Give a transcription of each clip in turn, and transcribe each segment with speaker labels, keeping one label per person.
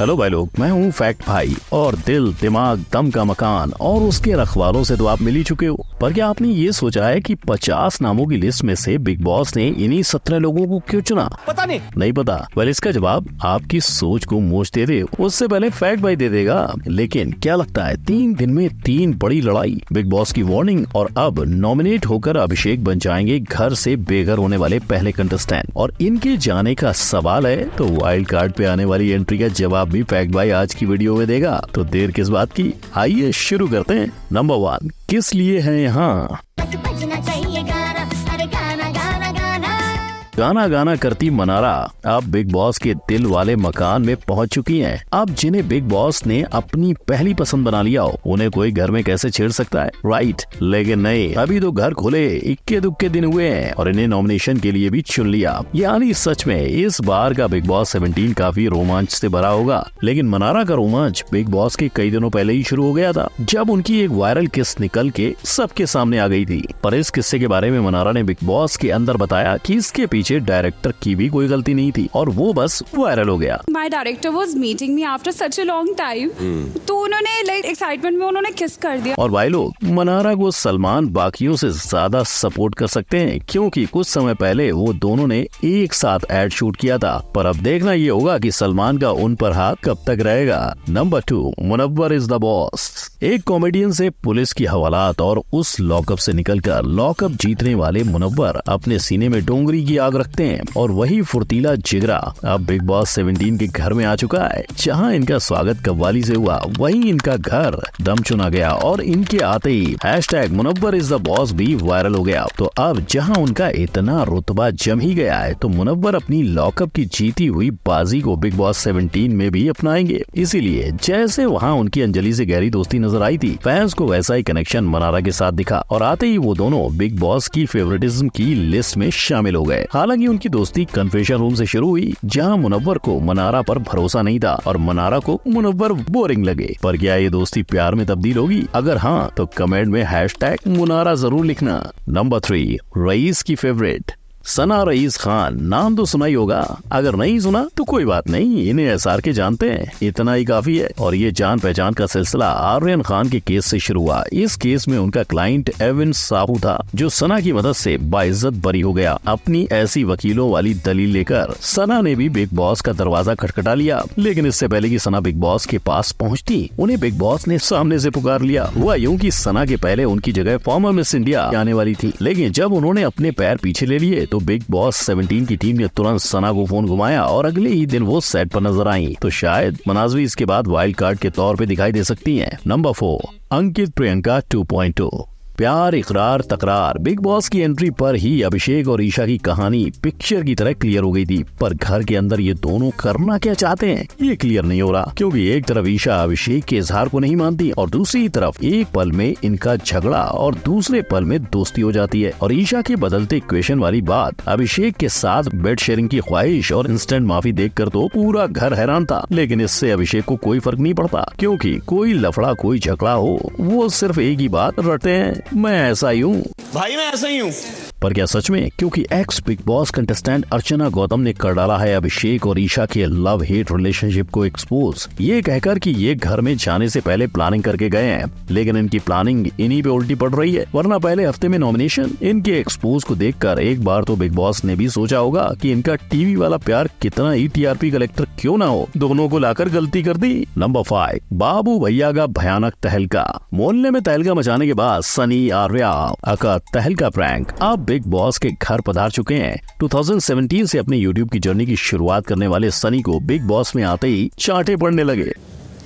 Speaker 1: Hello भाई लोग, मैं हूँ फैक्ट भाई और दिल दिमाग दम का मकान और उसके रखवालों से तो आप मिल ही चुके हो। पर क्या आपने ये सोचा है कि 50 नामों की लिस्ट में से बिग बॉस ने इन्हीं 17 लोगों को क्यों चुना?
Speaker 2: पता नहीं
Speaker 1: पता। वेल, इसका जवाब आपकी सोच को मोच दे दे, उससे पहले फैक्ट भाई दे देगा। लेकिन क्या लगता है 3 दिन में 3 बड़ी लड़ाई, बिग बॉस की वार्निंग और अब नॉमिनेट होकर अभिषेक बन जाएंगे घर से बेघर होने वाले पहले कंटेस्टेंट। और इनके जाने का सवाल है तो वाइल्ड कार्ड पे आने वाली एंट्री का जवाब भी फैक्ट भाई आज की वीडियो में देगा। तो देर किस बात की, आइए शुरू करते हैं। नंबर 1, किस लिए है यहाँ? गाना गाना करती मनारा अब बिग बॉस के दिल वाले मकान में पहुंच चुकी हैं। अब जिन्हें बिग बॉस ने अपनी पहली पसंद बना लिया हो, उन्हें कोई घर में कैसे छेड़ सकता है, राइट? लेकिन नहीं, अभी तो घर खुले इक्के दुक्के दिन हुए हैं और इन्हें नॉमिनेशन के लिए भी चुन लिया। यानी सच में इस बार का बिग बॉस 17 काफी रोमांच से भरा होगा। लेकिन मनारा का रोमांच बिग बॉस के कई दिनों पहले ही शुरू हो गया था, जब उनकी एक वायरल किस निकल के सबके सामने आ गई थी। पर इस किस्से के बारे में मनारा ने बिग बॉस के अंदर बताया कि इसके पीछे डायरेक्टर की भी कोई गलती नहीं थी और वो बस वायरल हो गया।
Speaker 3: My director was meeting me after such a long time. तो उन्होंने लाइक एक्साइटमेंट में उन्होंने किस कर दिया।
Speaker 1: और भाई लोग, मनारा को सलमान बाकियों से ज्यादा सपोर्ट कर सकते हैं क्योंकि कुछ समय पहले वो दोनों ने एक साथ एड शूट किया था। पर अब देखना ये होगा कि सलमान का उन पर हाथ कब तक रहेगा। Number 2, Munawar is the boss. एक कॉमेडियन से पुलिस की हवालात और उस लॉकअप से निकलकर लॉकअप जीतने वाले मुनव्वर अपने सीने में डोंगरी की आग रखते हैं और वही फुर्तीला जिगरा अब बिग बॉस 17 के घर में आ चुका है। जहां इनका स्वागत कव्वाली से हुआ, वहीं इनका घर दम चुना गया और इनके आते ही #मुनव्वर इज द बॉस भी वायरल हो गया। तो अब जहां उनका इतना रुतबा जम ही गया है, तो मुनव्वर अपनी लॉकअप की जीती हुई बाजी को बिग बॉस 17 में भी अपनाएंगे। इसीलिए जैसे वहां उनकी अंजलि से गहरी दोस्ती नजर आई थी, फैंस को वैसा ही कनेक्शन मनारा के साथ दिखा और आते ही वो दोनों बिग बॉस की फेवरेटिज्म की लिस्ट में शामिल हो गए। हालांकि उनकी दोस्ती कन्फेशन रूम से शुरू हुई, जहां मुनव्वर को मनारा पर भरोसा नहीं था और मनारा को मुनव्वर बोरिंग लगे। पर क्या ये दोस्ती प्यार में तब्दील होगी? अगर हाँ, तो कमेंट में #मुनारा जरूर लिखना। नंबर 3, रईस की फेवरेट सना रईस खान। नाम तो सुना ही होगा, अगर नहीं सुना तो कोई बात नहीं, इन्हें एसआर के जानते हैं, इतना ही काफी है। और ये जान पहचान का सिलसिला आर्यन खान के केस से शुरू हुआ। इस केस में उनका क्लाइंट एविन साहू था, जो सना की मदद से बाइज्जत बरी हो गया। अपनी ऐसी वकीलों वाली दलील लेकर सना ने भी बिग बॉस का दरवाजा खटखटा लिया। लेकिन इससे पहले कि सना बिग बॉस के पास पहुंचती, उन्हें बिग बॉस ने सामने से पुकार लिया। हुआ यूं कि सना के पहले उनकी जगह फॉर्मर मिस इंडिया आने वाली थी, लेकिन जब उन्होंने अपने पैर पीछे ले लिए तो बिग बॉस 17 की टीम ने तुरंत सना को फोन घुमाया और अगले ही दिन वो सेट पर नजर आई। तो शायद मनाजवी इसके बाद वाइल्ड कार्ड के तौर पे दिखाई दे सकती हैं। नंबर 4, अंकित प्रियंका 2.0। प्यार इकरार तकरार। बिग बॉस की एंट्री पर ही अभिषेक और ईशा की कहानी पिक्चर की तरह क्लियर हो गई थी। पर घर के अंदर ये दोनों करना क्या चाहते हैं, ये क्लियर नहीं हो रहा, क्योंकि एक तरफ ईशा अभिषेक के इजहार को नहीं मानती और दूसरी तरफ एक पल में इनका झगड़ा और दूसरे पल में दोस्ती हो जाती है। और ईशा के बदलते इक्वेशन वाली बात, अभिषेक के साथ बेड शेयरिंग की ख्वाहिश और इंस्टेंट माफी देखकर तो पूरा घर हैरान था। लेकिन इससे अभिषेक को कोई फर्क नहीं पड़ता, क्योंकि कोई लफड़ा कोई झगड़ा हो, वो सिर्फ एक ही बात रटते हैं, मैं ऐसा ही हूँ
Speaker 2: भाई, मैं ऐसा ही हूँ।
Speaker 1: पर क्या सच में? क्योंकि एक्स बिग बॉस कंटेस्टेंट अर्चना गौतम ने कर डाला है अभिषेक और ईशा के लव हेट रिलेशनशिप को एक्सपोज, ये कहकर कि ये घर में जाने से पहले प्लानिंग करके गए हैं। लेकिन इनकी प्लानिंग इन्हीं पे उल्टी पड़ रही है, वरना पहले हफ्ते में नॉमिनेशन। इनके एक्सपोज को देखकर एक बार तो बिग बॉस ने भी सोचा होगा कि इनका टीवी वाला प्यार कितना ही टीआरपी कलेक्टर क्यों ना हो, दोनों को लाकर गलती कर दी। नंबर 5, बाबू भैया का भयानक तहलका। मोहल्ले में तहलका मचाने के बाद सनी आर्या का तहलका प्रैंक अब बिग बॉस के घर पधार चुके हैं। 2017 से अपने यूट्यूब की जर्नी की शुरुआत करने वाले सनी को बिग बॉस में आते ही चांटे पड़ने लगे।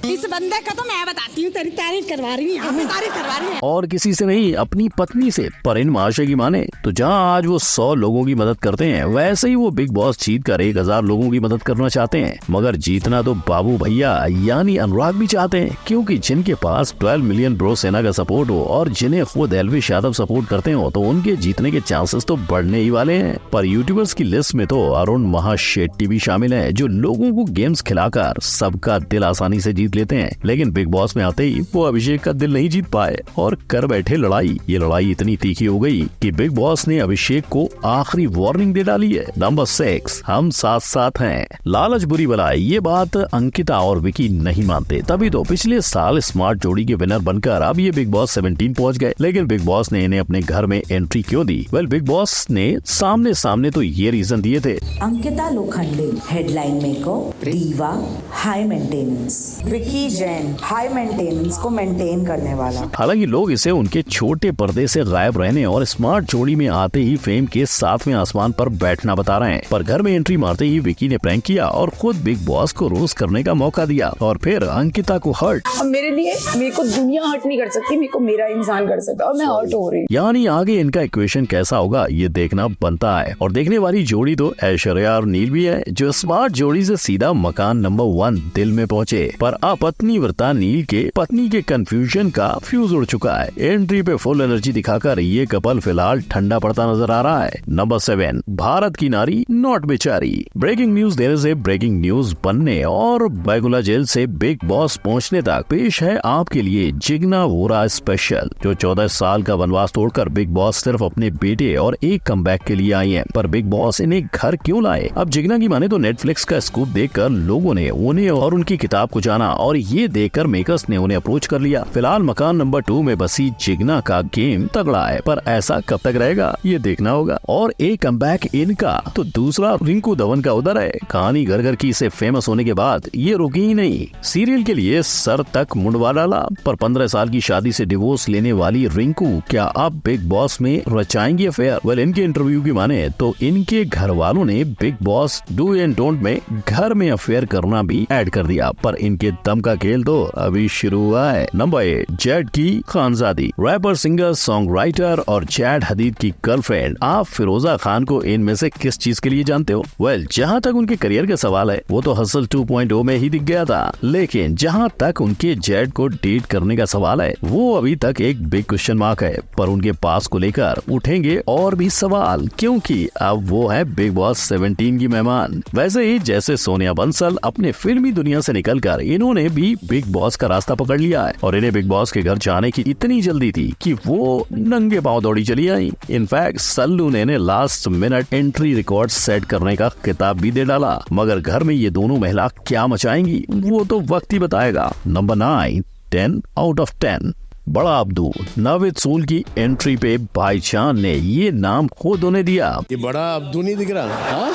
Speaker 4: इस बंदे का तो मैं बताती हूँ, तेरी तारीफ करवा रही हूँ, तारीफ करवा रही हूँ।
Speaker 1: और किसी से नहीं, अपनी पत्नी से। पर इन महाशय की माने तो जहां आज वो 100 लोगों की मदद करते हैं, वैसे ही वो बिग बॉस जीत कर 1000 लोगों की मदद करना चाहते हैं। मगर जीतना तो बाबू भैया यानी अनुराग भी चाहते हैं, क्योंकि जिनके पास 12 मिलियन ब्रो सेना का सपोर्ट हो और जिन्हें खुद एल्विश यादव सपोर्ट करते हो, तो उनके जीतने के चांसेस तो बढ़ने ही वाले हैं। पर यूट्यूबर्स की लिस्ट में तो अरुण महाशेट्टी भी शामिल है, जो लोगों को गेम्स खिलाकर सबका दिल आसानी से जीत जीत लेते हैं, लेकिन बिग बॉस में आते ही वो अभिषेक का दिल नहीं जीत पाए और कर बैठे लड़ाई। ये लड़ाई इतनी तीखी हो गई कि बिग बॉस ने अभिषेक को आखिरी वार्निंग दे डाली है। नंबर 6, हम साथ साथ हैं। लालच बुरी बलाई, ये बात अंकिता और विकी नहीं मानते, तभी तो पिछले साल स्मार्ट जोड़ी के विनर बनकर अब ये बिग बॉस 17 पहुंच गए। लेकिन बिग बॉस ने इन्हें अपने घर में एंट्री क्यों दी? वेल, बिग बॉस ने सामने सामने तो ये रीजन दिए थे।
Speaker 2: अंकिता लोखंडे हेडलाइन मेकर, दीवा, high maintenance. Vicky Jain high maintenance को मेंटेन करने वाला।
Speaker 1: हालांकि लोग इसे उनके छोटे पर्दे से गायब रहने और स्मार्ट जोड़ी में आते ही फेम के 7वें आसमान पर बैठना बता रहे हैं। पर घर में एंट्री मारते ही विकी ने प्रैंक किया और खुद बिग बॉस को रोस्ट करने का मौका दिया और फिर अंकिता को हर्ट।
Speaker 5: अब मेरे लिए मेरे को दुनिया हर्ट नहीं कर सकती, मेरे को मेरा इंसान कर सकता और मैं हर्ट हो रही हूँ।
Speaker 1: यानी आगे इनका इक्वेशन कैसा होगा ये देखना बनता है। और देखने वाली जोड़ी तो ऐश्वर्या और नील भी है, जो स्मार्ट जोड़ी से सीधा मकान नंबर 1 दिल में पहुँचे। पर अपत्नी व्रता नील के पत्नी के कंफ्यूजन का फ्यूज उड़ चुका है। एंट्री पे फुल एनर्जी दिखाकर ये कपल फिलहाल ठंडा पड़ता नजर आ रहा है। नंबर 7, भारत की नारी नॉट बेचारी। ब्रेकिंग न्यूज देने से ब्रेकिंग न्यूज बनने और बैगुला जेल से बिग बॉस पहुंचने तक पेश है आपके लिए जिग्ना वोरा स्पेशल, जो 14 साल का वनवास तोड़कर बिग बॉस सिर्फ अपने बेटे और एक कमबैक के लिए आई है। पर बिग बॉस इन्हें घर क्यों लाए? अब जिग्ना की माने तो नेटफ्लिक्स का स्कूप देखकर लोगों ने उन्हें और उनकी किताब को जाना और ये देखकर मेकर्स ने उन्हें अप्रोच कर लिया। फिलहाल मकान नंबर 2 में बसी जिग्ना का गेम तगड़ा है, पर ऐसा कब तक रहेगा ये देखना होगा। और एक कमबैक इनका तो दूसरा रिंकू धवन का उधर है। कहानी घर घर की से फेमस होने के बाद ये रुकी ही नहीं, सीरियल के लिए सर तक मुंडवा डाला। पर 15 साल की शादी से डिवोर्स लेने वाली रिंकू क्या अब बिग बॉस में रचाएंगी अफेयर? वेल, इनके इंटरव्यू की माने तो इनके घर वालों ने big boss do and don't में घर में अफेयर करना भी ऐड कर दिया। पर इनके दम का खेल तो अभी शुरू हुआ है। नंबर 8, जैड की Khanzaadi. Rapper, singer, songwriter और जैड हदीद की गर्लफ्रेंड। आप फिरोजा खान को इनमें से किस चीज के लिए जानते हो? वेल, जहाँ तक उनके करियर का सवाल है वो तो हसल 2.0 में ही दिख गया था, लेकिन जहाँ तक उनके जैड को डेट करने का सवाल है वो अभी तक एक बिग क्वेश्चन मार्क है। पर उनके पास को लेकर उठेंगे और भी सवाल, क्योंकि अब वो है बिग बॉस 17 की मेहमान। वैसे ही जैसे सोनिया बंसल अपने फिल्मी दुनिया से निकलकर इन्होंने भी बिग बॉस का रास्ता पकड़ लिया है और इन्हें बिग बॉस के घर जाने की इतनी जल्दी थी कि वो नंगे पांव दौड़ी चली आई। इनफैक्ट सल्लू ने last minute entry record set करने का खिताब भी दे डाला। मगर घर में ये दोनों महिला क्या मचाएंगी वो तो वक्त ही बताएगा। Number 9, 10 out of 10। बड़ा अब्दू। नाविद सूल की एंट्री पे भाईजान ने ये नाम खुद उन्हें दिया।
Speaker 6: ये बड़ा अब्दू नहीं दिख रहा।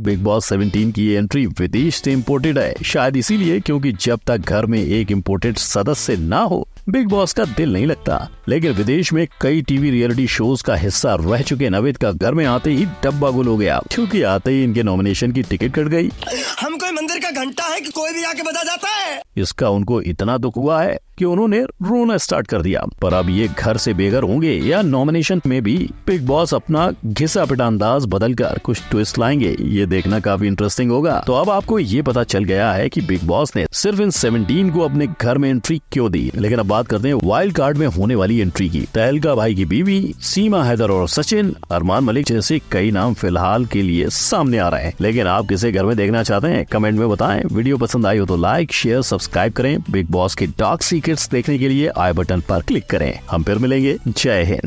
Speaker 1: बिग बॉस 17 की ये एंट्री विदेश से इम्पोर्टेड है, शायद इसीलिए क्योंकि जब तक घर में एक इम्पोर्टेड सदस्य ना हो बिग बॉस का दिल नहीं लगता। लेकिन विदेश में कई टीवी रियलिटी शोज का हिस्सा रह चुके नवेद का घर में आते ही डब्बा गुल हो गया, क्योंकि आते ही इनके नॉमिनेशन की टिकट कट गई।
Speaker 6: हम कोई मंदिर का घंटा है कि कोई भी आके बजा जाता है?
Speaker 1: इसका उनको इतना दुख हुआ है कि उन्होंने रोना स्टार्ट कर दिया। पर अब ये घर से बेघर होंगे या नॉमिनेशन में भी बिग बॉस अपना घिसा पिटा अंदाज बदलकर कुछ ट्विस्ट लाएंगे, ये देखना काफी इंटरेस्टिंग होगा। तो अब आपको ये पता चल गया है कि बिग बॉस ने सिर्फ इन 17 को अपने घर में एंट्री क्यों दी। लेकिन अब बात करते हैं वाइल्ड कार्ड में होने वाली एंट्री की। तहलका भाई की बीवी, सीमा हैदर और सचिन, अरमान मलिक जैसे कई नाम फिलहाल के लिए सामने आ रहे हैं। लेकिन आप किसे घर में देखना चाहते हैं कमेंट में बताएं। वीडियो पसंद आई हो तो लाइक, शेयर, सब्सक्राइब करें। बिग बॉस के डार्क सीक्रेट्स देखने के लिए आई बटन पर क्लिक करें। हम फिर मिलेंगे। जय हिंद।